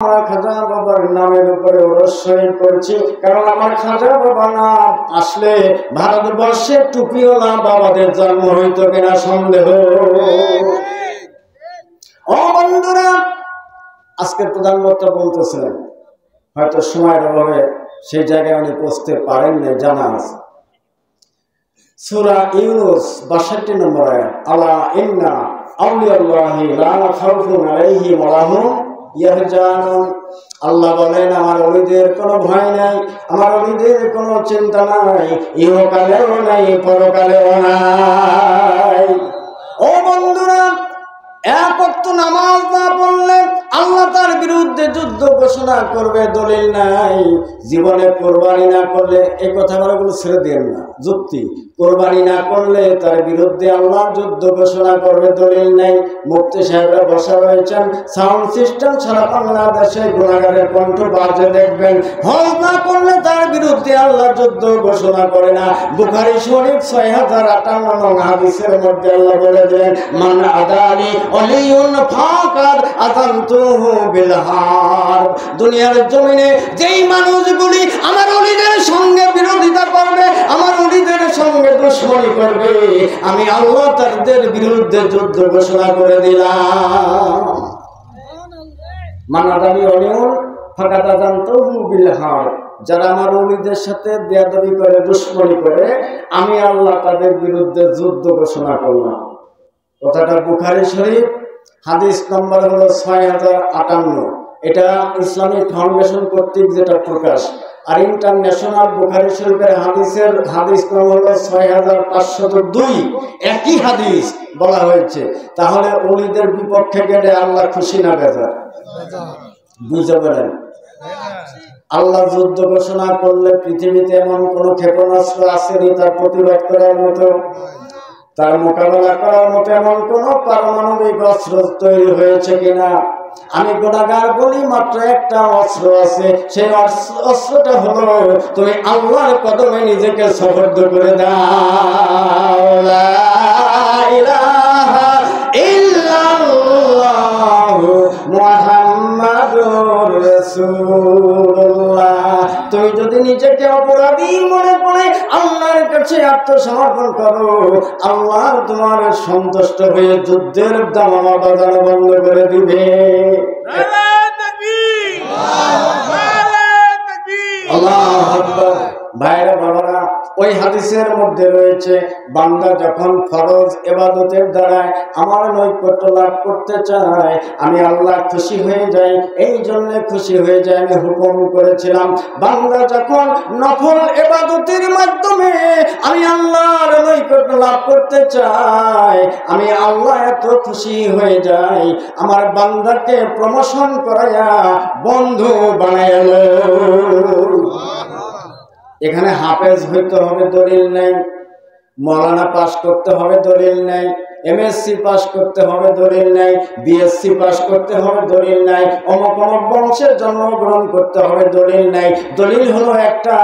আমার খাজা বাবার নামের উপরে অবশ্যই করছি, কারণ আমার খাজা বাবা নাম আসলে ভারতবর্ষে টুপিওয়ালা বাবাদের জন্ম হইতো কিনা সন্দেহ। ও বন্ধুরা, আজকে প্রধানমন্ত্রী বলতেছিলেন, হয়তো সময়ের অভাবে সেই জায়গায় উনি পৌঁছতে পারেন না, জানা আছে। সূরা ইউনূস 62 নম্বর আয়াত, আলা ইন্না আউলিয়াল্লাহি লা খাউফুন আলাইহিম ওয়া লা হুম ইয়াহজানুন। আল্লাহ বলেন, আমার ওলিদের কোনো ভয় নাই, আমার ওলিদের কোনো চিন্তা নাই, ইহকালেও নাই পরকালেও নাই। ও বন্ধুরা, এক ওয়াক্ত নামাজ না পড়লে আল্লাহ তার বিরুদ্ধে যুদ্ধ ঘোষণা করবে, দলিল নাই। জীবনে কোরবানি না করলে, এই কথাগুলো ছেড়ে দেন না, যুক্তি। কোরবানি না করলে তার বিরুদ্ধে আল্লাহ যুদ্ধ ঘোষণা করবে, দলিল নাই। মুফতি সাহেবরা বসা রয়েছেন, সাউন্ড সিস্টেম ছাড়া বাংলাদেশে গুনাহগারের কণ্ঠ বাজে দেখবেন। হজ না করলে তার বিরুদ্ধে আল্লাহ যুদ্ধ ঘোষণা করে না। বুখারী শরীফ 6058 নং হাদিসের মধ্যে আল্লাহ বলে দেন, মান আদানি ওয়ালিয়ুন ফাকাদ আযানতুহু বিল হারব। দুনিয়ার জমিনে যেই মানুষগুলি আমার ওলিদের সঙ্গে বিরোধিতা করবে, আমার ওলিদের সঙ্গে দুশমনি করবে, আমি আল্লাহ তাদের বিরুদ্ধে যুদ্ধ ঘোষণা করে দিলাম। মান আদানি ওয়ালিয়ুন ফাকাদ আযানতুহু বিল হারব। যারা আমার ওলিদের সাথে বেয়াদবি করে, দুশমনি করে, আমি আল্লাহ তাদের বিরুদ্ধে যুদ্ধ ঘোষণা করলাম। কথাটা বুখারী শরীফ, হাদিস নম্বর হলো 6058। এটা ইসলামিক ফাউন্ডেশন কর্তৃক যেটা প্রকাশ, আর ইন্টারন্যাশনাল বুখারী শরীফের হাদিস নম্বর হলো 6502। একই হাদিস বলা হয়েছে। তাহলে ওলিদের বিপক্ষে গেলে আল্লাহ খুশি না বেজার? বুঝতে পারেন? আল্লাহ যুদ্ধ ঘোষণা করলে পৃথিবীতে এমন কোন ক্ষেপণাস্ত্র আসেনি তার প্রতিবাদ করার মতো, তার মোকাবেলা করার মতো এমন কোন পারমাণবিক অস্ত্র তৈরি হয়েছে কিনা? আমি গুনাহগার বলি, মাত্র একটা অস্ত্র আছে, সেই অস্ত্রটা হলো তুমি আল্লাহর কদমে নিজেকে সুপর্দ করে দাও। লা ইলাহা ইল্লাল্লাহু মুহাম্মাদুর রাসূলুল্লাহ। তুমি যদি নিজেকে অপরাধী মনে করে আল্লাহর কাছে আত্মসমর্পণ করো, আল্লাহ তোমার সন্তুষ্ট হয়ে যুদ্ধের দামামা বাজানো বন্ধ করে দিবে। আল্লাহু আকবার। ভাইরা বাবারা, ওই হাদিসের মধ্যে রয়েছে, বান্দা যখন ফরজ ইবাদতের দ্বারা আমার নৈকট্য লাভ করতে চায়, আমি আল্লাহ খুশি হয়ে যাই। এই জন্য খুশি হয়ে যায়, আমি হুকুম করেছিলাম, বান্দা যখন নফল ইবাদতের মাধ্যমে আমি আল্লাহর নৈকট্য লাভ করতে চাই, আমি আল্লাহ এত খুশি হয়ে যাই, আমার বান্দাকে প্রমোশন করাইয়া বন্ধু বানাইল। এখানে হাফেজ হইতে হবে, দলিল নেই। মৌলানা পাস করতে হবে, দলিল নেই। এমএসসি পাস করতে হবে, দলিল নেই। বিএসসি পাস করতে হবে, দলিল নাই। অমুক অমুক বংশের জন্মগ্রহণ করতে হবে, দলিল নাই। দলিল হলো একটা,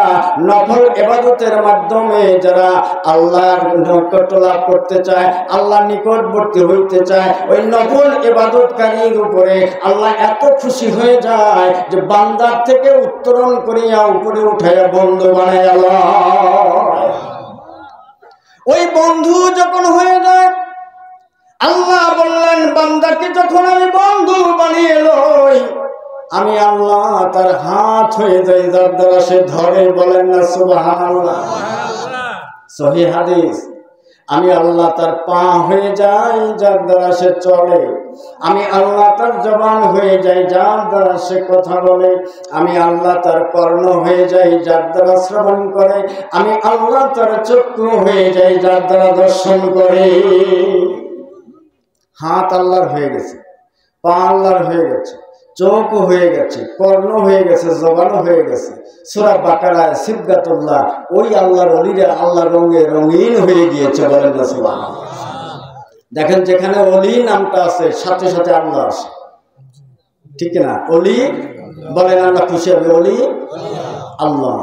নফল ইবাদতের মাধ্যমে যারা আল্লাহর নৈকট্য লাভ করতে চায়, আল্লাহর নিকটবর্তী হইতে চায়, ওই নফল ইবাদতকারীর উপরে আল্লাহ এত খুশি হয়ে যায় যে বান্দার থেকে উত্তরণ করিয়া উপরে উঠাইয়া বন্ধু বানায় আল্লাহ। ওই বন্ধু যখন হয়ে যায়, আল্লাহ বললেন, বান্দাকে যখন আমি বন্ধু বানিয়ে লই, আমি আল্লাহ তার হাত হয়ে যাই, যার দ্বারা সে ধরে। বলেন না সুবহানাল্লাহ? সহিহ হাদিস। আমি আল্লাহ তার পা হয়ে যাই, যার দ্বারা সে চলে। আমি আল্লাহ তার জবান হয়ে যাই, যার দ্বারা সে কথা বলে। আমি আল্লাহ তার কর্ণ হয়ে যাই, যার দ্বারা শ্রবণ করে। আমি আল্লাহ তার চক্ষু হয়ে যাই, যার দ্বারা দর্শন করে। হাত আল্লাহর হয়ে গেছে, পা আল্লাহর হয়ে গেছে, চোখ হয়ে গেছে, কর্ণ হয়ে গেছে, জবানও হয়ে গেছে। সূরা বাকারায় সিবগাতুল্লাহ, ওই আল্লাহর ওলিরা আল্লাহর রঙে রঙিন হয়ে গিয়েছে। বলেন না সুবহানাল্লাহ? দেখেন, যেখানে ওলি নামটা আছে, সাথে সাথে আল্লাহ আছে, ঠিক না? ওলি বলেন, আল্লাহ খুশি হবে, ওলি আল্লাহ।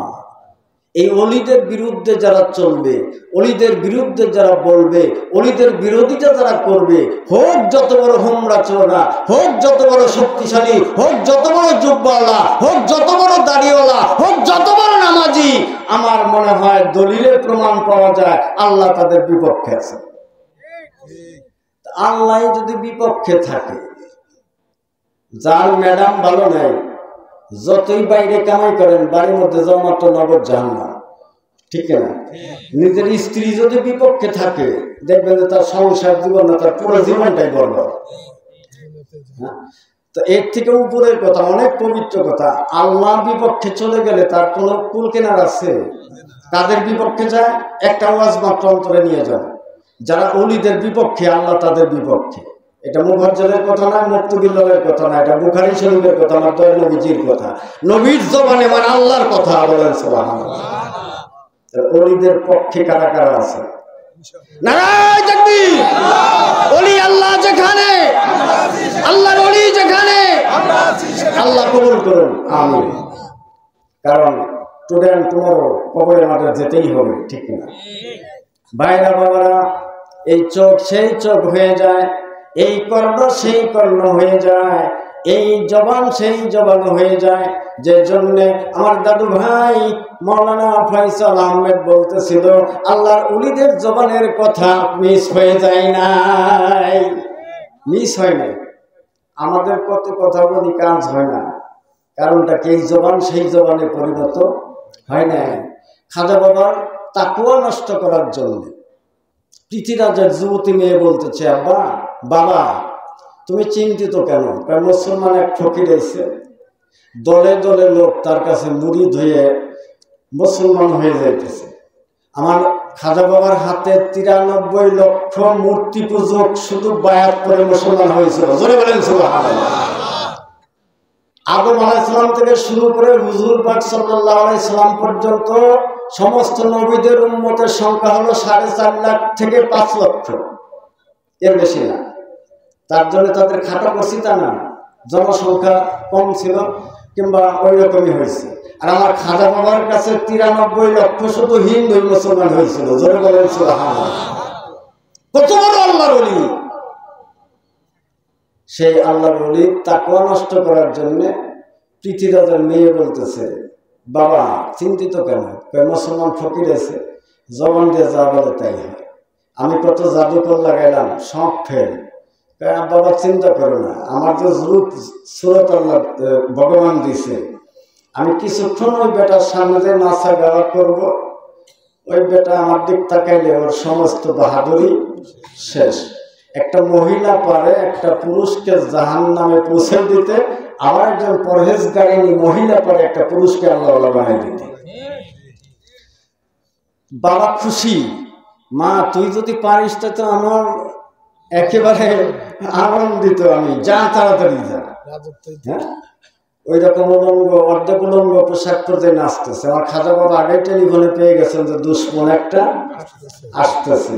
এই অলিদের বিরুদ্ধে যারা চলবে, অলিদের বিরুদ্ধে যারা বলবে, অলিদের বিরোধিতা যারা করবে, হোক যত বড় হোমরা চোরা, হোক যত বড় শক্তিশালী, হোক যত বড় জুব্বাওয়ালা, হোক যত বড় দাড়িওয়ালা, হোক যত বড় নামাজি, আমার মনে হয় দলিলের প্রমাণ পাওয়া যায় আল্লাহ তাদের বিপক্ষে আছে। আল্লাহ যদি বিপক্ষে থাকে, যার ম্যাডাম ভালো নাই, যতই বাইরে কামাই করেন বাড়ির মধ্যে যাওয়া মাত্র নগদ জাহান্নাম, ঠিক না? নিজের স্ত্রী যদি বিপক্ষে থাকে, দেখবেন যে তার সংসার জীবন না, তার পুরো জীবনটাই বরবাদ। তো এর থেকে উপরের কথা, অনেক পবিত্র কথা, আল্লাহ বিপক্ষে চলে গেলে তার কোনো কুল কেনার আছে? তাদের বিপক্ষে যায়, একটা ওয়াজ মাত্র অন্তরে নিয়ে যান, যারা অলিদের বিপক্ষে আল্লাহ তাদের বিপক্ষে। এটা মুফাজ্জলের কথা না, মুফতিবিল্লাহের কথা না, এটা বুখারী শরীফের কথা, আমার দয়াল নবীজির কথা, নবীর জবানে মানে আল্লাহর কথা। বলেন সুবহানাল্লাহ। অলিদের পক্ষে কারা কারা আছে? নারায়ে তাকবীর। ওলি আল্লাহ যেখানে, আল্লাহর ওলি যেখানে, আল্লাহ কবুল করুন, আমিন। কারণ টুডে এন্ড টুমরো কবরে আমাদের যেতেই হবে, ঠিক না? ভাইরা বাবারা, এই চোখ সেই চোখ হয়ে যায়, এই কর্ণ সেই কর্ণ হয়ে যায়, এই জবান সেই জবান হয়ে যায়। যে জন্যে আমার দাদু ভাই মাওলানা ফয়সাল আহমেদ বলতেছিল, আল্লাহর ওলিদের জবানের কথা মিস হয়ে যায় নাই, মিস হয় নাই। আমাদের কত কথা বলি, কাজ হয় না, কারণটা কি? এই জবান সেই জবানে পরিণত হয় নাই। খাজা বাবার তাকওয়া নষ্ট করার জন্য পৃথিবীরাজের যুবতী মেয়ে বলতেছে, আব্বা বাবা তুমি চিন্তিত কেন? কারণ মুসলমান এক ফকির এসে, দলে দলে লোক তার কাছে মুরিদ হয়ে মুসলমান হয়ে যাইতেছে। আমার খাজা বাবার হাতে 93 লক্ষ মূর্তি পূজক শুধু বায়াত করে মুসলমান হয়েছিল। জোরে বলেন সুবহানাল্লাহ। আদম আলাইহিস সালাম থেকে শুরু করে হুজুর পাক সাল্লাল্লাহু আলাইহি সাল্লাম পর্যন্ত সমস্ত নবীদের উম্মতের সংখ্যা হলো 4.5 লাখ থেকে 5 লক্ষ, এর বেশি না। তার জন্য তাদের খাটা করছি তা না, জনসংখ্যা কম ছিল কিংবা ওই রকমই হয়েছে। আর আমার খাজা বাবার কাছে 93 লক্ষ শুধু হিন্দু মুসলমান হয়েছিল। জোরে বলেন সুবহানাল্লাহ। কত বড় আল্লাহর ওলি! সেই আল্লাহর ওলি তাকওয়া নষ্ট করার জন্য পৃথিবীর মেয়ে বলতেছে, বাবা চিন্তিত কেন? মুসলমান ফকির আছে, জবান দিয়ে যা বলে তাই হয়। আমি কত জাদুকর লাগাইলাম, সব ফেল। বাবা চিন্তা করো না, আমার যে রূপ সুরত আল্লাহ ভগবান দিছে, আমি কিছুক্ষণ ওই বেটার সামনে যে নাচা গাওয়া করবো, ওই বেটা আমার দিক তাকাইলে ওর সমস্ত বাহাদুরি শেষ। একটা মহিলা পারে একটা পুরুষকে জাহান্নামে পৌঁছে দিতে, আবার একজন পরহেজগারিনী মহিলা পারে একটা পুরুষকে আল্লাহ বানাই দিতে। বাবা খুশি, মা তুই যদি পারিস তো আমার একেবারে আনন্দিত, আমি যা তাড়াতাড়ি যা। হ্যাঁ, ওই রকম উলঙ্গ, অর্ধেক উলঙ্গ পোশাক পরে নাচতেছে। আমার খাজা বাবা আগে টেলিফোনে পেয়ে গেছেন যে দুশ্মন একটা আসতেছে,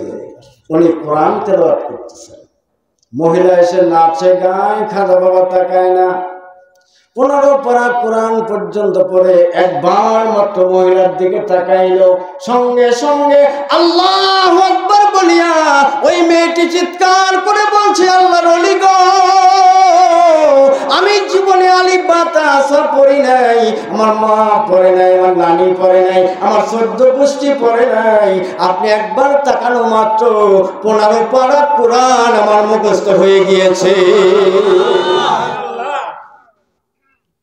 উনি কোরআন তেলাওয়াত করতেছেন। মহিলা এসে নাচে গায়, খাজা বাবা তাকায় না। 15 পারা কোরআন পর্যন্ত পড়ে একবার মাত্র মহিলার দিকে তাকাইল, সঙ্গে সঙ্গে আল্লাহু আকবার বলিয়া ওই মেয়েটি চিৎকার করে বলছে, আল্লাহর ওলি গো, আমি জীবনে আলিফ বা তা সা পড়ি নাই, আমার মা পড়ে নাই, আমার নানি পড়ে নাই, আমার 14 গোষ্ঠী পড়ে নাই, আপনি একবার তাকানো মাত্র 15 পারা কোরআন আমার মুখস্থ হয়ে গিয়েছে।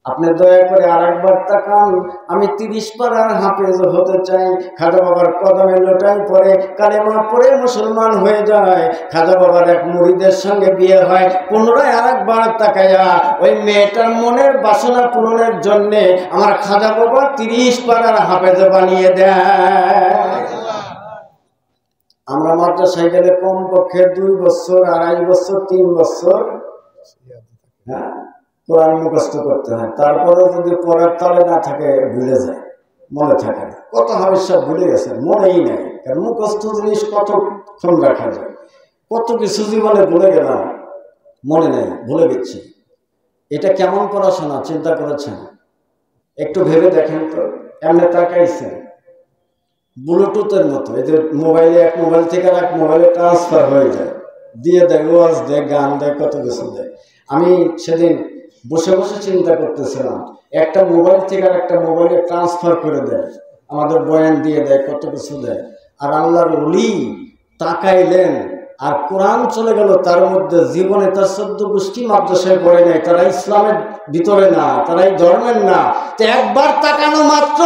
আপনি দয়া করে আর একবার তাকান, আমি 30 পারার হাফেজ হতে চাই। খাজা বাবার কদমে লোটাই পরে কালেমা পড়ে মুসলমান হয়ে যায়। খাজা বাবার এক মুরিদের সঙ্গে বিয়ে হয়। পুনরায় আর একবার তাকাইয়া ওই মেয়েটার মনের বাসনা পূরণের জন্য আমার খাজা বাবা 30 পারার হাফেজ বানিয়ে দেয়। আমরা মাদ্রাসায় গেলে কমপক্ষে 2 বছর, 2.5 বছর, 3 বছর হ্যাঁ কোরআন মুখস্থ করতে হয়। তারপরে যদি পড়ার তালে না থাকে ভুলে যায়, মনে থাকে না। কত হাবিজ সব ভুলে গেছে, মনেই নেই। কারণ মুখস্থ জিনিস কতক্ষণ রাখা যায়, কত কিছু জীবনে ভুলে গেলাম, মনে নেই, ভুলে গেছি। এটা কেমন পড়াশোনা চিন্তা করেছেন? একটু ভেবে দেখেন তো। এমনি তাকাইছেন, ব্লুটুথের মতো, এই যে মোবাইলে এক মোবাইল থেকে আর এক মোবাইলে ট্রান্সফার হয়ে যায়, দিয়ে দেয়, ওয়াজ দেয়, গান দেয়, কত কিছু দেয়। আমি সেদিন বসে বসে চিন্তা করতেছিলাম, একটা মোবাইল থেকে আর একটা মোবাইলে ট্রান্সফার করে দেয়, আমাদের বয়ান দিয়ে দেয়, কত কিছু দেয়। আর আল্লাহর ওলি তাকাইলেন আর কোরআন চলে গেল তার মধ্যে। জীবনে তার 14 গোষ্ঠী মাদ্রাসায় পড়ে নাই, তারা ইসলামের ভিতরে না, তারা এই ধর্মের না। তো একবার তাকানো মাত্র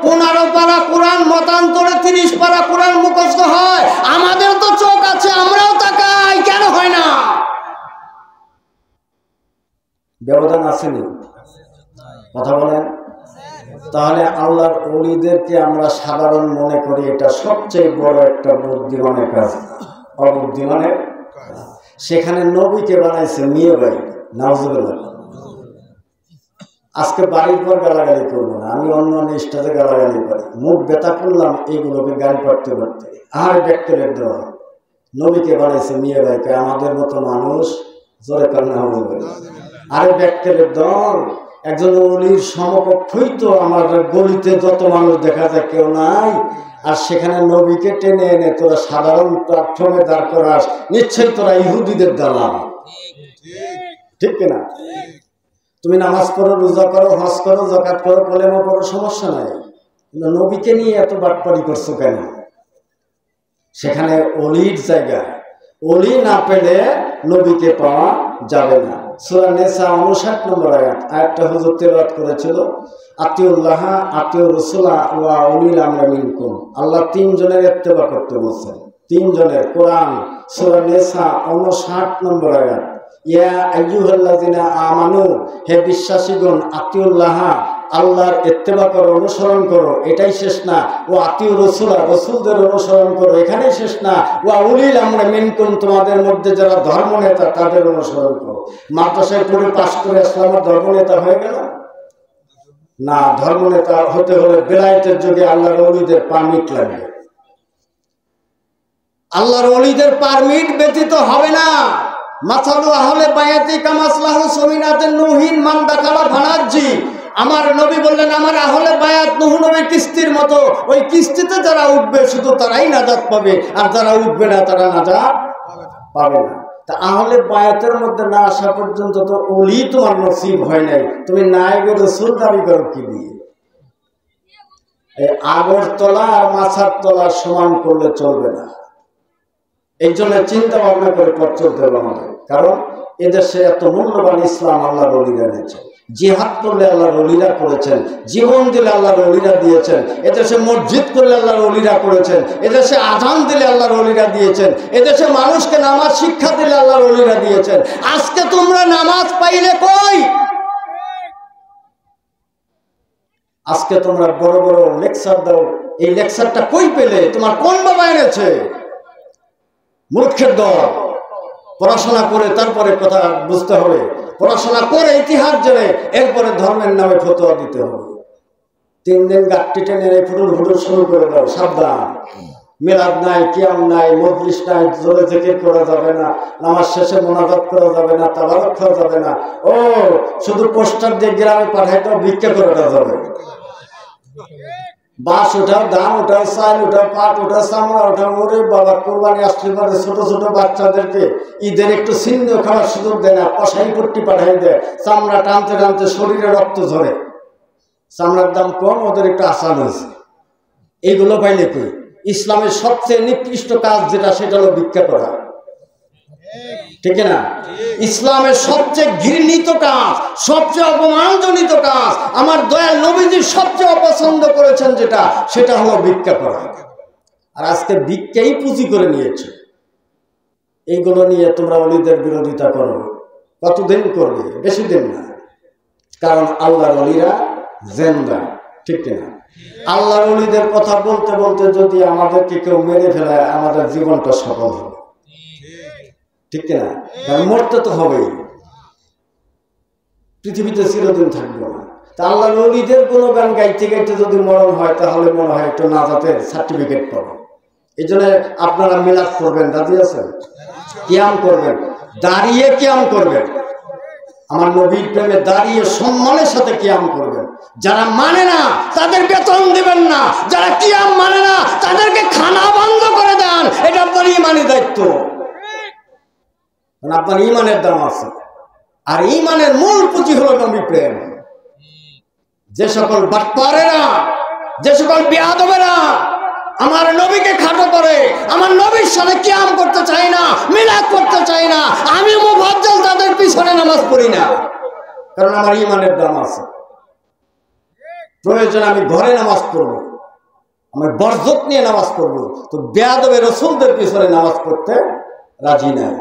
15 পারা কোরআন মতান্তরে 30 পারা কোরআন মুখস্থ হয়। আমাদের তো চোখ আছে, আমরাও তাকাই, কেন হয় না? ব্যবধান আসেনি? কথা বলেন। তাহলে আল্লাহর ওলিদেরকে আমরা সাধারণ মনে করি, এটা সবচেয়ে বড় একটা বুদ্ধিমানের কাজ, অবুদ্ধিমানের। সেখানে নবীকে বানাইছে মেয়ে ভাই, নাউজুবিল্লাহ। আজকে বাড়ির পর গালাগালি করবো না, আমি অন্য অন্য স্টাজে গালাগালি করি, মুখ ব্যথা করলাম এইগুলোকে গালি পাড়তে পারতে। আর ব্যক্তির দেওয়া নবীকে বানাইছে মেয়ে ভাইকে, আমাদের মতো মানুষ জোরে কান্না হবে। আরে ব্যক্তির দল, একজন ওলির সমকক্ষই তো আমার গলিতে যত মানুষ দেখা যায় কেউ নাই। আর সেখানে নবীকে টেনে এনে তোরা সাধারণ প্ল্যাটফর্মে দাঁড় করাস, নিশ্চয়ই তোরা ইহুদিদের দালাল, ঠিক কিনা? তুমি নামাজ পড়ো, রোজা করো, হজ করো, যাকাত করো, কলেমা পড়ো, সমস্যা নাই, কিন্তু নবীকে নিয়ে এত বাটপাড়ি করছো কেন? সেখানে অলির জায়গা, অলি না পেলে নবীকে পাওয়া যাবে না। সূরা নিসা 59 নম্বর আয়াত, আয়াতটা হুজুর তেলাওয়াত করেছিল। আতিউল্লাহ আতিউর রাসূলা ওয়া উলিল আমরি মিনকুম। আল্লাহ 3 জনের ইত্তেবা করতে বলছেন, 3 জনের। কোরআন সূরা নিসা 59 নম্বর আয়াত, ইয়া আইয়ুহাল্লাযিনা আমানু, হে বিশ্বাসীগণ, আতিউল্লাহ, আল্লাহর ইত্তেবা করো, অনুসরণ করো, এটাই শেষ না। ও আতিউর রাসূলা, রাসূলদের অনুসরণ করো, এখানেই শেষ না। ওয়া উলিল আমরি মিনকুম, তোমাদের মধ্যে যারা ধর্মনেতা তাদের অনুসরণ করো। মাদ্রাসায় পড়ে পাশ করে ইসলামের ধর্মনেতা হয়ে গেল না। ধর্মনেতা হতে হলে বেলায়েতের যুগে আল্লাহর ওলিদের পারমিট লাগবে। আল্লাহর ওলিদের পারমিট ব্যতীত হবে না। মাসালু আহলে বায়াতি কামাসলাহু সুমিনাতুন নূহিন মান দাখালা ফানাজ্জি। আমার নবী বললেন, আমার আহলে বায়াত নূহ নবীর কিস্তির মতো, ওই কিস্তিতে যারা উঠবে শুধু তারাই নাজাত পাবে, আর যারা উঠবে না তারা নাজাত পাবে না। তা আহলে বায়াতের মধ্যে না আসা পর্যন্ত তো ওলি তোমার নসিব হয় নাই। তুমি নায়েবে রাসূল দাবি করো কি দিয়ে? এই আগরতলা আর মাছার তলা সমান করলে চলবে না। এই জন্য চিন্তা ভাবনা করে পথ চলতে হবে আমাদের। কারণ এদেশে এত মূল্যবান ইসলাম আল্লাহর ওলিরা দিয়েছে। জিহাদ করলে আল্লাহর ওলিরা করেছেন, জীবন দিলে আল্লাহর ওলিরা দিয়েছেন। এদেশে মসজিদ করলে আল্লাহর ওলিরা করেছেন, এদেশে আযান দিলে আল্লাহর ওলিরা দিয়েছেন, এদেশে মানুষকে নামাজ শিক্ষা দিলে আল্লাহর ওলিরা দিয়েছেন। আজকে তোমরা নামাজ পাইলে কই? আজকে তোমরা বড় বড় লেকচার দাও, এই লেকচারটা কই পেলে? তোমার কোন বাবা এনেছে? মূর্খের দল। পড়াশোনা করে তারপরে কথা বুঝতে হবে, পড়াশোনা করে ইতিহাস জেনে এরপরে ধর্মের নামে ফতোয়া দিতে হবে। 3 দিন গাঁটটি টেনে ফুটুর ফুটুর শুরু করে দাও, সাবধান। মিলাদ নাই, কিয়াম নাই, মজলিস নাই, জোরে জিকির করা যাবে না, নামাজ শেষে মোনাজাত করা যাবে না, তাবারক খাওয়া যাবে না। ও শুধু পোস্টার দিয়ে গ্রামে পাঠাইতে ভিক্ষা করাটা যাবে। বাঁশ উঠাও, ধান উঠাও, চাল উঠাও, পাট উঠাও, চামড়া উঠাও। ওরে বাবা, কোরবানি আসলে পরে ছোট ছোট বাচ্চাদেরকে ঈদের একটু চিহ্ন খাওয়ার সুযোগ দেয় না, কষাই পট্টি পাঠাই দেয়। চামড়া টানতে টানতে শরীরে রক্ত ঝরে। চামড়ার দাম কম, ওদের একটু আসান হয়েছে। এইগুলো পাইলে কই? ইসলামের সবচেয়ে নিকৃষ্ট কাজ যেটা, সেটা হলো ভিক্ষা করা, ঠিক না? ইসলামের সবচেয়ে ঘৃণিত কাজ, সবচেয়ে অপমানজনিত কাজ, আমার দয়াল নবীজি সবচেয়ে অপছন্দ করেছেন যেটা, সেটা হলো ভিক্ষা করা। আর আজকে ভিক্ষাই পুঁজি করে নিয়েছে। এইগুলো নিয়ে তোমরা ওলিদের বিরোধিতা করো, কতদিন করবে? বেশি দিন না। কারণ আল্লাহর ওলিরা জিন্দা, ঠিক কিনা? আল্লাহর ওলিদের কথা বলতে বলতে যদি আমাদেরকে কেউ মেরে ফেলায়, আমাদের জীবনটা সফল হবে, ঠিক কিনা? কারণ মরতে তো হবেই, পৃথিবীতে চিরদিন থাকবো না। তা আল্লাহর ওলিদের কোনো গান গাইতে গাইতে যদি মরণ হয়, তাহলে মনে হয় একটু নাজাতের সার্টিফিকেট পাবো। এই জন্য আপনারা মিলাদ করবেন, রাজি আছেন? কিয়াম করবেন, দাঁড়িয়ে কিয়াম করবেন। আমার নবীর প্রেমে দাঁড়িয়ে সম্মানের সাথে কিয়াম করবেন। যারা মানে না তাদের বেতন দিবেন না, যারা কিয়াম মানে না তাদেরকে খানা বন্ধ করে দেন। এটা আপনার ইমানি দায়িত্ব, আপনার ইমানের দাম আছে। আর ইমানের মূল পুঁজি হলো নবী প্রেম। যে সকল বাটপারেরা, যে সকল বেয়াদবেরা আমার নবীকে খাটো করে, আমার নবীর সাথে কিয়াম করতে চাই না, মিলাদ করতে চাই না, আমি মুফাজ্জল তাদের পিছনে নামাজ পড়ি না, কারণ আমার ইমানের দাম আছে। প্রয়োজন আমি ঘরে নামাজ পড়বো, আমি বরজত নিয়ে নামাজ পড়বো, তো বেয়াদবে রসুলদের পিছনে নামাজ পড়তে রাজি নাই।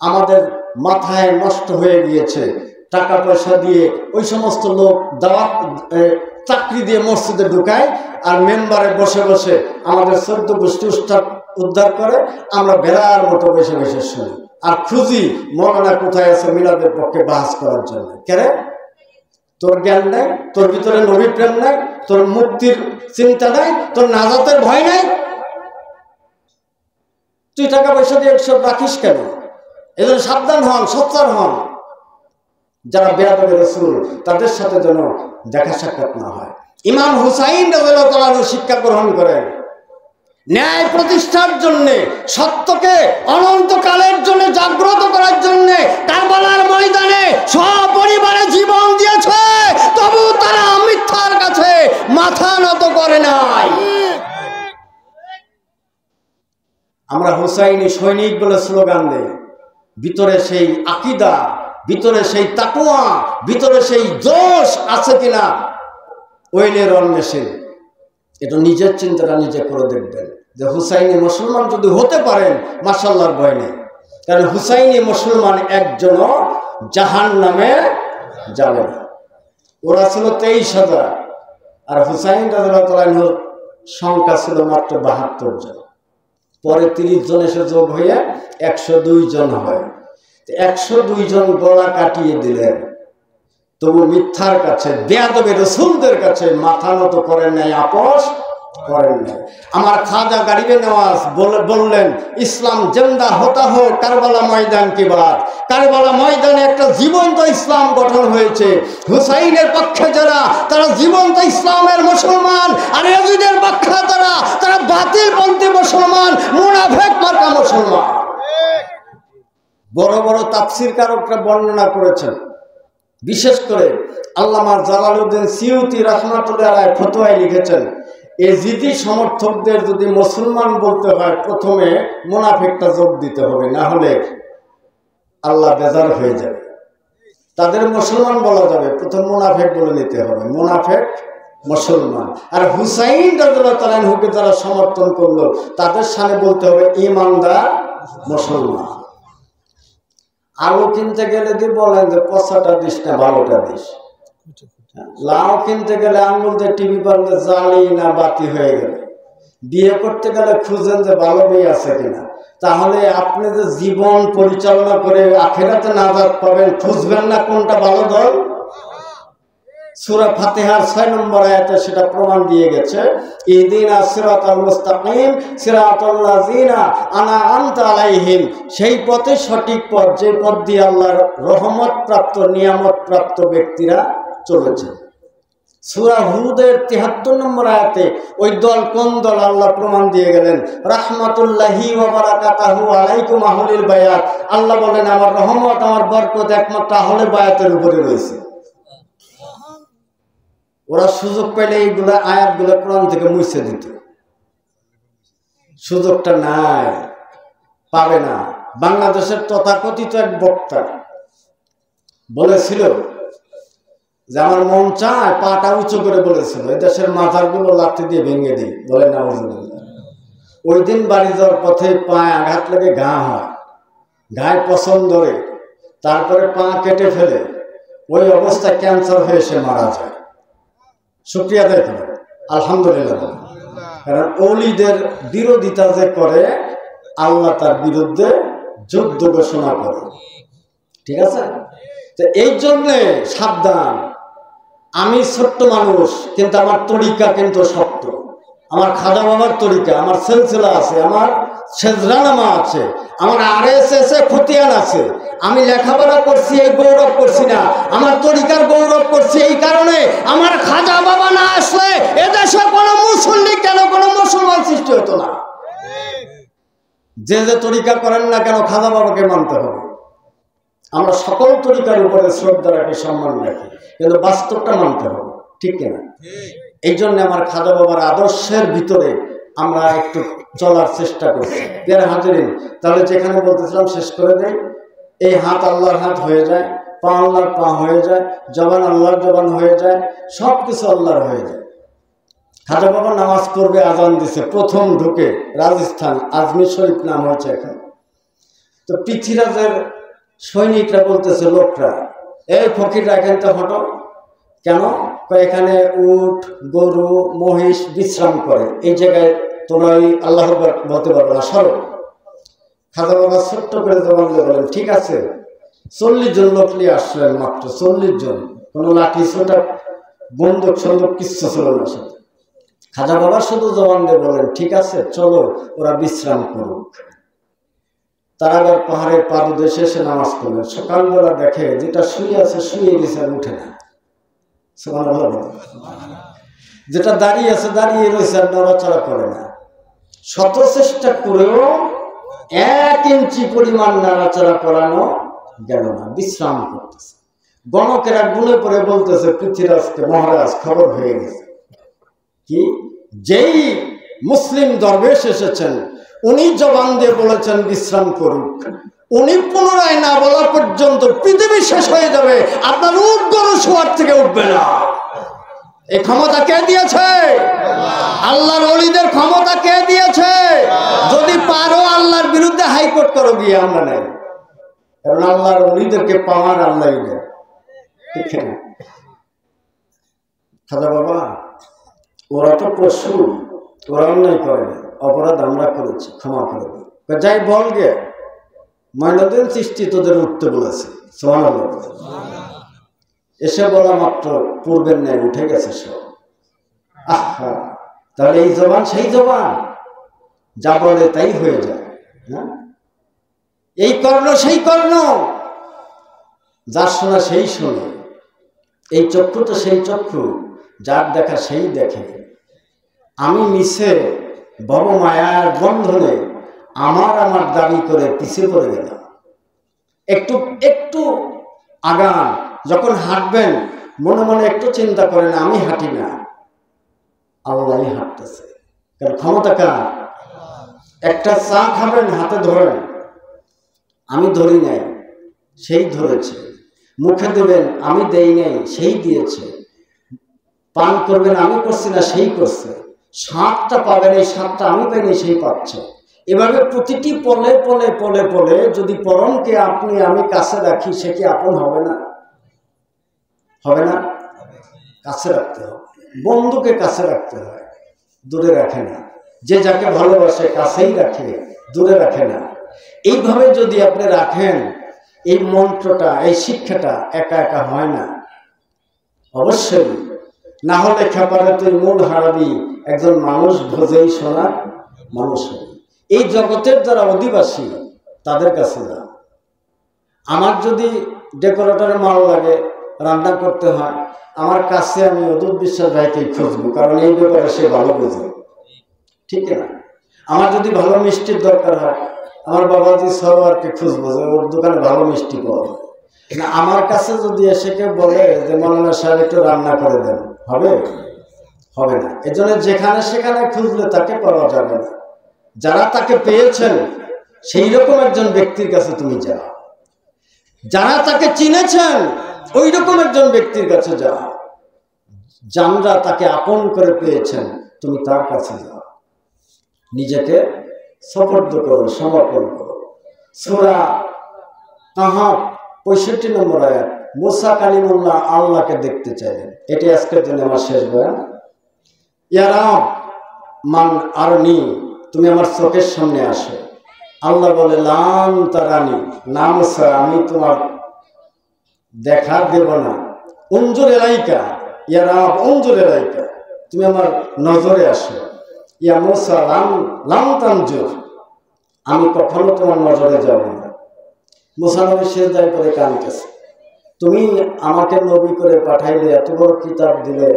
আমাদের মাথায় নষ্ট হয়ে গিয়েছে, টাকা পয়সা দিয়ে ওই সমস্ত লোক দাওয়াত চাকরি দিয়ে মসজিদে ঢুকায়, আর মেম্বারে বসে বসে আমাদের 14 গোষ্ঠী উদ্ধার করে, আমরা বেড়ার মতো বসে বসে শুনি আর খুঁজি মৌলানা কোথায় আছে মিলাদের পক্ষে বাহাস করার জন্য। কেরে তোর জ্ঞান নাই, তোর ভিতরে নবী প্রেম নাই, তোর মুক্তির চিন্তা নাই, তোর নাজাতের ভয় নাই, তুই টাকা পয়সা দিয়ে সব রাখিস কেন? এজন্য সাবধান হন, সোচ্চার হন। যারা বেয়াদবে রাসূল তাদের সাথে যেন দেখা সাক্ষাৎ না হয়। ইমাম হুসাইন রাদিয়াল্লাহু তাআলা শিক্ষা গ্রহণ করেন ন্যায় প্রতিষ্ঠার জন্য, সত্যকে অনন্তকালের জন্য জাগ্রত করার জন্য কারবালার ময়দানে সপরিবারে জীবন দিয়েছে, তবু তারা মিথ্যার কাছে মাথা নত করে নাই। আমরা হুসাইনি সৈনিক বলে স্লোগান দেই, ভিতরে সেই আকীদা, ভিতরে সেই তাকওয়া, ভিতরে সেই জোশ আছে কিনা ওইলের অন্বেষে এটা নিজের চিন্তাটা নিজে করে দেখবেন যে হুসাইনি মুসলমান যদি হতে পারেন মাশাআল্লাহর ভয় নেই, কারণ হুসাইনি মুসলমান একজনও জাহান্নামে যাবে না। ওরা ছিল 23,000 আর হুসাইন রাদিয়াল্লাহু তাআলা আনহুর সংখ্যা ছিল মাত্র 72 জন। পরে 30 জন এসে যোগ হয়ে 102 জন হয়। 102 জন গলা কাটিয়ে দিলেন, তবু মিথ্যার কাছে, বেয়াদবে রাসূলদের কাছে মাথা নত করেন নাই, আপোষ করেন নাই। আমার খাজা গরিবে নওয়াজ বললেন, ইসলাম জিন্দা হতা হো কারবালা ময়দান কি বাত। কারবালা ময়দানে একটা জীবন্ত ইসলাম গঠন হয়েছে। হুসাইনের পক্ষে যারা, তারা জীবন্ত ইসলামের মুসলমান, আর ইয়াজিদের পক্ষে তারা বাতিলপন্থী মুসলমান, মুনাফিক মার্কা মুসলমান। বড় বড় তাফসীরকারকরা বর্ণনা করেছেন, বিশেষ করে আল্লামা জালালউদ্দিন সিউতি রাহমাতুল্লাহ আলাইহি ফতোয়ায় লিখেছেন, এজিদি সমর্থকদের যদি মুসলমান বলতে হয় প্রথমে মুনাফিকটা যোগ দিতে হবে, না হলে আল্লাহ বেজার হয়ে যাবে। তাদের মুসলমান বলা যাবে, প্রথম মুনাফিক বলে নিতে হবে, মুনাফিক মুসলমান। আর হুসাইন রাদিয়াল্লাহু তাআলা আনহুকে যারা সমর্থন করলো তাদের সামনে বলতে হবে ইমানদার মুসলমান। আলু কিনতে গেলে যদি বলেন যে ৫০টা দিস না ১২টা দিস, লাউ কিনতে গেলে আঙুল দিয়ে টিভি পারলে জালি না বাতি হয়ে গেলে, বিয়ে করতে গেলে খুঁজেন যে ভালো মেয়ে আছে কিনা, তাহলে আপনি যে জীবন পরিচালনা করে আখিরাতে নাজাত পাবেন, খুঁজবেন না কোনটা ভালো দল? সূরা ফাতিহার ৬ নম্বর আয়াতে সেটা প্রমাণ দিয়ে গেছে, ইহদিনাস সিরাতাল মুস্তাকিম সিরাতাল লাযিনা আনআমতা আলাইহিম। সেই পথে সঠিক পথ, যে পথ দিয়ে আল্লাহর রহমত প্রাপ্ত, নিয়ামত প্রাপ্ত ব্যক্তিরা চলেছে। সূরা হুদের ৭৩ নম্বর আয়াতে ওই দল কোন দল আল্লাহ প্রমাণ দিয়ে গেলেন, রাহমাতুল্লাহি ওয়া বারাকাতুহু আলাইকুম আহলিল বায়াত। আল্লাহ বলেন আমার রহমত, আমার বরকত একমাত্র আহলে বায়াতের উপরে রয়েছে। ওরা সুযোগ পেলে এইগুলা আয়াতগুলো কোরআন থেকে মুছে দিত, সুযোগটা নাই, পাবে না। বাংলাদেশের তথাকথিত এক বক্তা বলেছিল যে আমার মন চায়, পাটা উঁচু করে বলেছিল, এই দেশের মাথাগুলো লাথি দিয়ে ভেঙে দিই, বলে না। ওই দিন বাড়ি যাওয়ার পথে পায়ে আঘাত লেগে ঘা হয়, গায়ে পছন্দ ধরে, তারপরে পা কেটে ফেলে, ওই অবস্থায় ক্যান্সার হয়ে সে মারা যায়। শুকরিয়া দেয় আলহামদুলিল্লাহ। কারণ ওলিদের বিরোধিতা যে করে আল্লাহ তার বিরুদ্ধে যুদ্ধ ঘোষণা করে, ঠিক আছে? তো এই জন্যে সাবধান। আমি ছোট্ট মানুষ, কিন্তু আমার তরিকা কিন্তু শক্ত। আমার খাজা বাবার তরিকা, আমার সিলসিলা আছে, আমার সেজরানামা আছে, আমার RSS এ খতিয়ান আছে। আমি লেখাপড়া করছি এই গৌরব করছি না, আমার তরিকার গৌরব করছি এই কারণে আমার খাজা বাবা না আসলে এদেশে কোনো মুসল্লি কেন কোনো মুসলমান সৃষ্টি হতো না। যে যে তরিকা করেন না কেন খাজা বাবাকে মানতে হবে। আমরা সকল তরিকার উপরে শ্রদ্ধা রাখি, সম্মান রাখি, কিন্তু বাস্তবটা মানতে হবে, ঠিক কিনা? এই জন্য আমার খাজা বাবার আদর্শের ভিতরে আমরা একটু চলার চেষ্টা করছি। প্রিয় হাজিরিন, তাহলে যেখানে বলতেছিলাম শেষ করে দেয়, এই হাত আল্লাহর হাত হয়ে যায়, পা আল্লাহর পা হয়ে যায়, জবান আল্লাহর জবান হয়ে যায়, সব কিছু আল্লাহর হয়ে যায়। খাজা বাবা নামাজ পড়বে, আজান দিছে, প্রথম ঢুকে রাজস্থান আজমির শরীফ নাম হয়েছে এখন। তো পৃথ্বীরাজের সৈনিকরা বলতেছে, লোকরা, এই ফকির রাখেন তো হটো কেন? এখানে উট গরু মহিষ বিশ্রাম করে, এই জায়গায় তোমরা ওই আল্লাহ বলতে পারবে না, সরো। খাজা বাবা ছোট্ট করে জবান দিয়ে বলেন, ঠিক আছে। 40 জন লোক নিয়ে আসলেন, মাত্র 40 জন, কোনো লাঠি ছোটা বন্দুক সন্দুক কিচ্ছু ছিল না সাথে। খাজা বাবা শুধু জবান দিয়ে বলেন, ঠিক আছে চলো, ওরা বিশ্রাম করুক। তারা আবার পাহাড়ের পাদদেশে এসে নামাজ পড়লেন। সকালবেলা দেখে যেটা শুয়ে আছে শুয়ে গেছে, আর উঠে না। যেটা দাঁড়িয়ে আছে দাঁড়িয়ে রয়েছে, আর নড়াচড়া করে না। শত চেষ্টা করেও 1 ইঞ্চি পরিমাণ নাড়াচড়া করানো গেল না, বিশ্রাম করতেছে। গণকেরা গুনে পড়ে বলতেছে, পৃথ্বীরাজকে মহারাজ খবর হয়ে গেছে। কি? যেই মুসলিম দরবেশ এসেছেন উনি জবান দিয়ে বলেছেন বিশ্রাম করুক, উনি পুনরায় না বলা পর্যন্ত পৃথিবী শেষ হয়ে যাবে, আপনার উট গরু শোয়ার থেকে উঠবে না। এই ক্ষমতা কে দিয়েছে? আল্লাহর ওলিদের ক্ষমতা কে দিয়েছে? যদি পারো আল্লাহর বিরুদ্ধে হাইকোর্ট করো গিয়ে, আমরা নাই, কারণ আল্লাহর ওলিদেরকে পাওয়ার আল্লাহই দেয়, ঠিক না? খাজা বাবা, ওরা তো পশু, ওরা অন্যায় করে না, অপরাধ আমরা করেছি, ক্ষমা করে দিই। যাই বল গে, ময়নাদিন সৃষ্টি তোদের উঠতে বলেছে। সুবহানাল্লাহ। এসে বলা মাত্র পূর্বের ন্যায় উঠে গেছে সব। আহা, তাহলে এই জবান সেই জবান, যা বলে তাই হয়ে যায়। হ্যাঁ, এই কর্ণ সেই কর্ণ, যার শোনা সেই শোনে। এই চক্ষু তো সেই চক্ষু, যার দেখা সেই দেখে। আমি মিছে ভব মায়ার বন্ধনে আমার দাবি করে পিছিয়ে পড়ে গেলাম। একটু একটু আগান, যখন হাঁটবেন মনে মনে একটু চিন্তা করেন, আমি হাঁটি না, আল্লাহই হাঁটতেছে। কারণ ক্ষমতা কার? একটা চা খাবেন, হাতে ধরেন, আমি ধরি নাই, সেই ধরেছে। মুখে দেবেন, আমি দেই নাই, সেই দিয়েছে। পান করবেন, আমি করছি না, সেই করছে। স্বাদটা পাবেন, এই স্বাদটা আমি পাইনি, সেই পাচ্ছে। এভাবে প্রতিটি পলে পলে পলে পলে যদি পরমকে আপনি আমি কাছে রাখি, সে কি আপন হবে না? হবে না? কাছে রাখতে হবে। বন্ধুকে কাছে রাখতে হয়, দূরে রাখে না। যে যাকে ভালোবাসে কাছেই রাখে, দূরে রাখে না। এইভাবে যদি আপনি রাখেন, এই মন্ত্রটা, এই শিক্ষাটা একা একা হয় না, অবশ্যই। না হলে খেপারে তুই মূল হারাবি, একজন মানুষ ভোজেই শোনা মানুষ। এই জগতের যারা অধিবাসী তাদের কাছে যা। আমার যদি ডেকোরেটরের মাল লাগে, রান্না করতে হয়, আমার কাছে আমি অদূর বিশ্বাস ভাইকেই খুঁজবো, কারণ এই ব্যাপারে সে ভালো বোঝে, ঠিক না? আমার যদি ভালো মিষ্টির দরকার হয়, আমার বাবাজি সরোয়ারকে খুঁজবো যে ওর দোকানে ভালো মিষ্টি পাওয়া যায় না। আমার কাছে যদি এসে কেউ বলে যে মৌলানা সাহেব একটু রান্না করে দেন, হবে? হবে না। এজন্য যেখানে সেখানে খুঁজলে তাকে পাওয়া যাবে না। যারা তাকে পেয়েছেন সেই রকম একজন ব্যক্তির কাছে তুমি যাও। যারা তাকে চিনেছেন ওই রকম একজন ব্যক্তির কাছে যাও। যারা তাকে আপন করে পেয়েছেন তুমি তার কাছে যাও। নিজেকে সফর্দ করো, সমর্পণ করো। সূরা কাহাফ 65 নম্বর আয়াত, মুসা কালিমুল্লাহ আল্লাহকে দেখতে চাইলেন। এটি আজকের জন্য আমার শেষ বয়ান। ইয়া রাব মান আরনি, তুমি আমার চোখের সামনে আসো। আল্লাহ বলে লান তারানি, না মুসা, আমি তোমার দেখা দেব না। উনজুর এলাইকা, ইয়া রাব উনজুর এলাইকা, তুমি আমার নজরে আসো। ইয়া মুসা লাম তানজুর, আমি কখনো তোমার নজরে যাব না। মুসা নবী সিজদায় পড়ে কাঁদতেছে, তুমি আমাকে নবী করে পাঠাইলে, এত বড় কিতাব দিলে,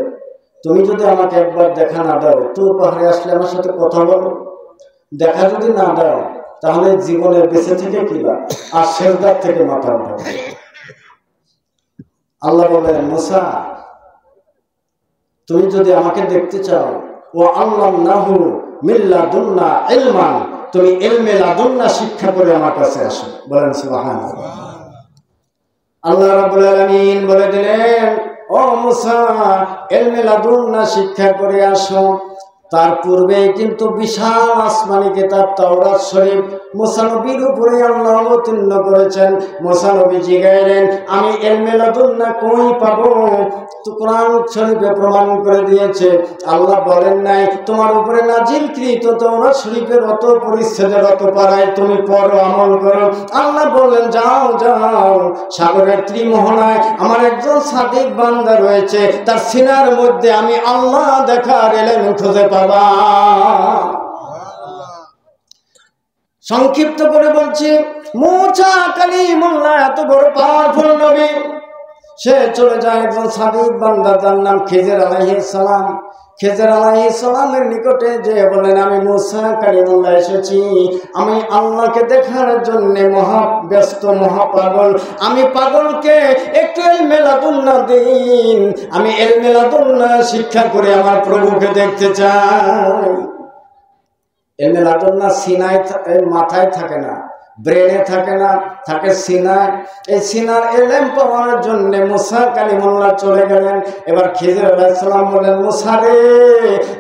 তুমি যদি আমাকে একবার দেখা না দাও, তুর পাহাড়ে আসলে আমার সাথে কথা বলো, দেখা যদি না দাও তাহলে জীবনের বেঁচে থেকে কি লাভ, আর সিজদার থেকে মাথা উঠাও। আল্লাহ বলেন, মুসা তুমি যদি আমাকে দেখতে চাও, ও আল্লামনাহু মিন লাদুন্না ইলমান, তুমি ইলমে লাদুন্না শিক্ষা করে আমার কাছে আসো। বলেন সুবহানাল্লাহ। আল্লাহ রাব্বুল আলামিন বলে দিলেন, ও মুসা ইলমে লাদুন্না শিক্ষা করে আসো। তার পূর্বে কিন্তু বিশাল আসমানি কিতাব তাওরাত শরীফ মুসা নবীর উপরে আল্লাহ অবতীর্ণ করেছেন। মুসা নবী জিজ্ঞাসা, আমি ইলমে লাদুন্না কই পাবো? তো কোরআন শরীফে প্রমাণ করে দিয়েছে। আল্লাহ বলেন নাই তোমার উপরে নাজিলকৃত তাওরাত শরীফের অত পরিচ্ছেদের অত পারায় তুমি পড়ো, আমল করো। আল্লাহ বলেন, যাও যাও, সাগরের ত্রিমোহনায় আমার একজন সাদিক বান্দা রয়েছে, তার সিনার মধ্যে আমি আল্লাহ দেখার ইলম খুঁজে পাবা। সংক্ষিপ্ত করে বলছি, মুসা কালিমুল্লাহ এত বড় পাওয়ারফুল নবী, সে চলে যায় একজন সাদিক বান্দা, তার নাম খিজির আলাইহিস সালাম। খিজির আলাইহিস সালামের নিকটে যে বলেন, আমি মুসা কালিমুল্লাহ এসেছি, আমি আল্লাহকে দেখার জন্য মহা ব্যস্ত, মহা পাগল। আমি পাগলকে একটু ইলমে লাদুন্না দিন, আমি ইলমে লাদুন্না শিক্ষা করে আমার প্রভুকে দেখতে চাই। ইলমে লাদুন্না সিনায় মাথায় থাকে না, ব্রেনে থাকে না, থাকে সিনায়। এই সিনার ইলম পাওয়ার জন্য মুসা কালিমুল্লাহ চলে গেলেন। এবার খিজির আলাইহিস সালাম বলেন, মুসা রে,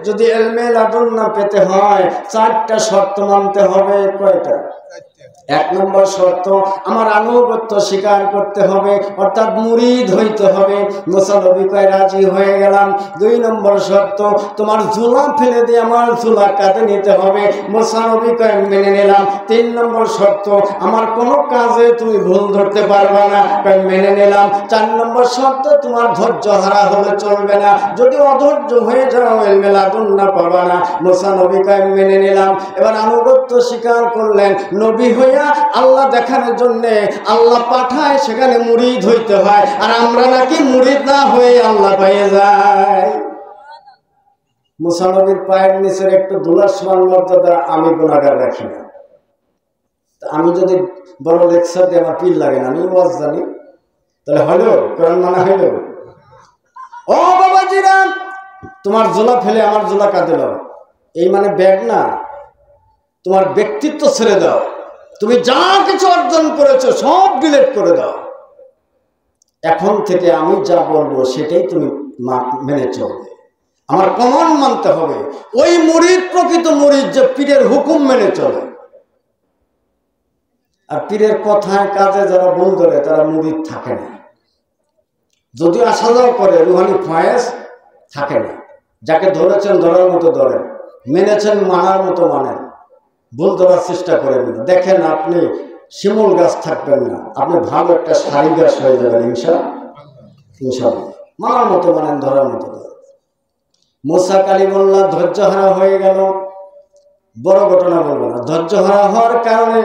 যদি ইলমে লাদুন্না পেতে হয় 4টা শর্ত মানতে হবে। কয়টা? 1 নম্বর শর্ত, আমার আনুগত্য স্বীকার করতে হবে, অর্থাৎ মুরিদ হইতে হবে। মুসা নবী কয়, রাজি হয়ে গেলাম। 2 নম্বর শর্ত, তোমার ঝুলা ফেলে দিয়ে আমার ঝুলা কাঁধে নিতে হবে। মুসা নবী কয়, মেনে নিলাম। 3 নম্বর শর্ত, আমার কোনো কাজে তুমি ভুল ধরতে পারবে না। কয়, মেনে নিলাম। 4 নম্বর শর্ত, তোমার ধৈর্য হারা হলে চলবে না, যদি অধৈর্য হয়ে যাও ইলমে লাদুন্না পাবা না। মুসা নবী কয়, মেনে নিলাম। এবার আনুগত্য স্বীকার করলেন। নবী হইয়া আল্লাহ দেখানোর জন্য আল্লাহ পাঠায়, সেখানে মুরিদ হইতে হয়, আর আমরা নাকি মুরিদ না হয়ে আল্লাহ পেয়ে যাই। মুসা নবীর পায়ের নিচের একটু ধুলার সমান মর্যাদা আমি গুনাহগার রাখি না। আমি যদি বড় লেকচার দিয়ে আমার পীর লাগে না, আমি ওয়াজ জানি, তাহলে হলো কোরআন মানা হইল? ও বাবাজিরা, তোমার জোলা ফেলে আমার জোলা কাঁধে দাও, এই মানে ব্যাগ না, তোমার ব্যক্তিত্ব ছেড়ে দাও। তুমি যা কিছু অর্জন করেছো সব ডিলিট করে দাও। এখন থেকে আমি যা বলবো সেটাই তুমি মেনে চলবে, আমার প্রমাণ মানতে হবে। ওই মুরিদ প্রকৃত মুরিদ যে পীরের হুকুম মেনে চলে। আর পীরের কথায় কাজে যারা ভুল ধরে তারা মুরিদ থাকে না। যদিও আসা যাওয়া করে, রুহানি ফয়েজ থাকে না। যাকে ধরেছেন ধরার মতো ধরেন, মেনেছেন মানার মতো মানেন, ভুল ধরার চেষ্টা করেন না। দেখেন, আপনি শিমুল গাছ থাকবেন না, আপনি ভালো একটা সারি গাছ হয়ে যাবেন ইনশাআল্লাহ। মানার মতো মানেন, ধরার মতো ধরেন। মুসা কালিমুল্লাহ ধৈর্য হারা হয়ে গেল। বড় ঘটনা বলবো না, ধৈর্য হারা হওয়ার কারণে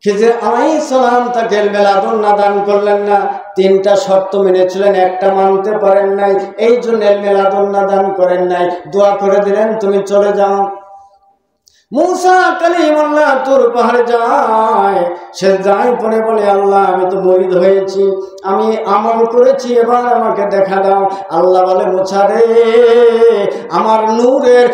খিজির আলাইহিস সালাম তাকে ইলমে লাদুন্না দান করলেন না। 3টা শর্ত মেনেছিলেন, একটা মানতে পারেন নাই, এই জন্য ইলমে লাদুন্না দান করেন নাই। দোয়া করে দিলেন, তুমি চলে যাও। মুসা কালিমুল্লাহ তুর পাহাড়ে যায়, সে যায় পরে বলে, আল্লাহ আমি তো মুরিদ হয়েছি, আমি আমল করেছি, এবার আমাকে দেখা দাও। আল্লাহ বলে, মুসা রে, আমার নূরের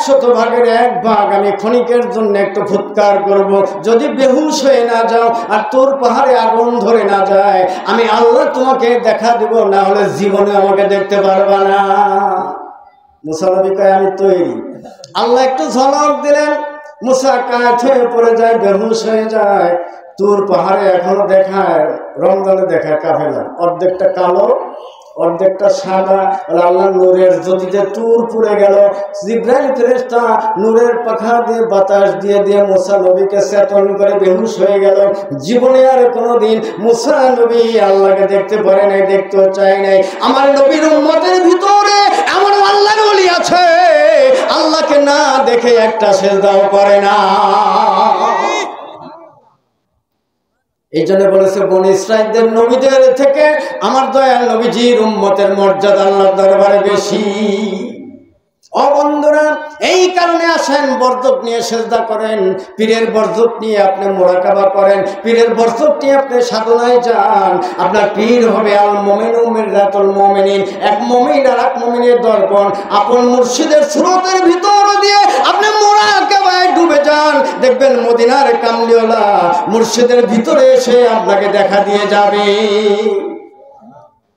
100 ভাগের 1 ভাগ আমি ক্ষণিকের জন্য একটু ফুৎকার করব, যদি বেহুশ হয়ে না যাও আর তোর পাহাড়ে আগুন ধরে না যায়, আমি আল্লাহ তোমাকে দেখা দেব, না হলে জীবনে আমাকে দেখতে পারবা না। মুসা নবী কয়, আমি তৈরি। আল্লাহ একটু ঝলক দিলেন, মুসা কাঠ হয়ে পড়ে যায়, বেহুশ হয়ে যায়। তুর পাহাড়ে এখনো দেখায়, রমজানে দেখায় কাফেলা, অর্ধেকটা কালো অর্ধেকটা সাদা। আল্লাহ নূরের জ্যোতিতে তুর পুড়ে গেল। জিবরাইল ফেরেশতা নূরের পাখা দিয়ে বাতাস দিয়ে দিয়ে মুসা নবীকে চেতন করে বেহুশ হয়ে গেল। জীবনে আর কোনোদিন মুসা নবী আল্লাহকে দেখতে পারে নাই, দেখতেও চায় নাই। আমার নবীর উম্মতের ভিতরে এমন আল্লাহর ওলি আছে, আল্লাহকে না দেখে একটা সিজদাও করে না। এই জন্য বলেছে বনী ইসরাঈলদের নবীদের থেকে আমার দয়াল নবীজির উম্মতের মর্যাদা আল্লাহর দরবারে বেশি। ও বন্ধুরা, এই কারণে আসেন বরদক নিয়ে সেজদা করেন, পীরের বরদক নিয়ে আপনি মোরাকাবা করেন, পীরের বরদক নিয়ে আপনি সাধনায় যান। আপনার পীর হবে আল মুমিনু মিরাতুল মুমিনিন, এক মুমিন আর এক মুমিনের দর্পণ। আপন মুর্শিদের সুরতের ভিতর দিয়ে আপনি মোরাকাবায় ডুবে যান, দেখবেন মদিনার কামলিওয়ালা মুর্শিদের ভিতরে এসে আপনাকে দেখা দিয়ে যাবে।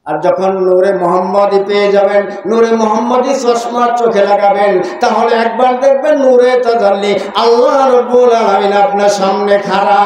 আর যখন নূরে মোহাম্মদী পেয়ে যাবেন, নূরে মোহাম্মদী চশমা চোখে লাগাবেন, তাহলে একবার দেখবেন নূরে তাজাল্লি আল্লাহ রাব্বুল আলামিন আপনার সামনে খাড়া।